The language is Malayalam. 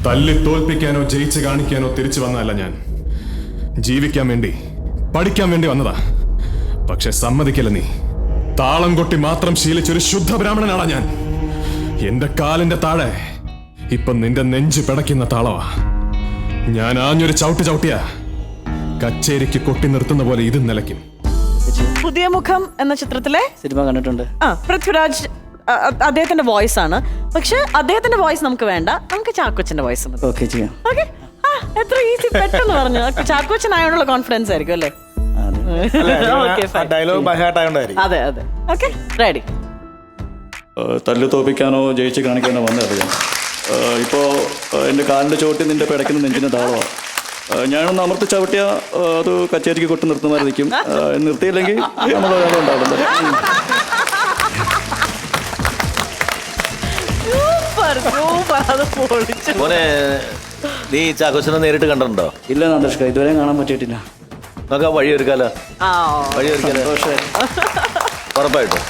തല്ലി തോൽപ്പിക്കാനോ ജയിച്ച് കാണിക്കാനോ തിരിച്ചു വന്നതല്ല ഞാൻ. ജീവിക്കാൻ വേണ്ടി, പഠിക്കാൻ വേണ്ടി വന്നതാ. പക്ഷെ സമ്മതിക്കില്ല നീ. താളം കൊട്ടി മാത്രം ശീലിച്ചൊരു ശുദ്ധ ബ്രാഹ്മണനാണ് ഞാൻ. എന്റെ കാലിന്റെ താഴെ ഇപ്പൊ നിന്റെ നെഞ്ച് പിടയ്ക്കുന്ന താളവാ. ഞാൻ ആഞ്ഞൊരു ചവിട്ടിയ കച്ചേരിക്ക് കൊട്ടി നിർത്തുന്ന പോലെ ഇത് നിലയ്ക്കും. പുതിയ മുഖം എന്ന ചിത്രത്തിലെ സിനിമ കണ്ടിട്ടുണ്ട്. പൃഥ്വിരാജ് അദ്ദേഹത്തിന്റെ വോയിസ് ആണ്. പക്ഷെ അദ്ദേഹത്തിന്റെ വോയിസ് നമുക്ക് വേണ്ട, നമുക്ക് ചാക്കോച്ചന്റെ വോയിസ് മതി. ഓക്കെ ചെയ്യാം. ഓക്കെ, എത്ര ഈസി, പെട്ടെന്ന് പറഞ്ഞു. ചാക്കോച്ചനായോണ്ടുള്ള കോൺഫിഡൻസ് ആയിരിക്കും അല്ലേ? ഡയലോഗ് ബൈഹാർട്ടായോണ്ടായിരിക്കും. അതെ അതെ. Okay, ready. തല്ലു തോപ്പിക്കാനോ ജയിച്ച് കാണിക്കാനോ വന്നതറിയാം. ഇപ്പോൾ എൻ്റെ കാലിൻ്റെ ചോട്ടി നിന്റെ പിടയ്ക്കുന്ന നെഞ്ചിൻ്റെ താളമാണ്. ഞാനൊന്ന് അമർത്തി ചവിട്ടിയ അത് കച്ചേരിക്ക് കൊട്ട് നിർത്തുന്നതായിരിക്കും. നിർത്തിയില്ലെങ്കിൽ നമ്മൾ ഒരാളും ഉണ്ടാവില്ല. മോനെ, നീ ചാക്കോച്ചനെ നേരിട്ട് കണ്ടിട്ടുണ്ടോ? ഇല്ല നാദർഷ്ക, ഇതുവരെ കാണാൻ പറ്റിയിട്ടില്ല. നമുക്ക് ആ വഴി ഒരുക്കാലോ? ആ, വഴി ഒരുക്കാലോ? ഉറപ്പായിട്ടും.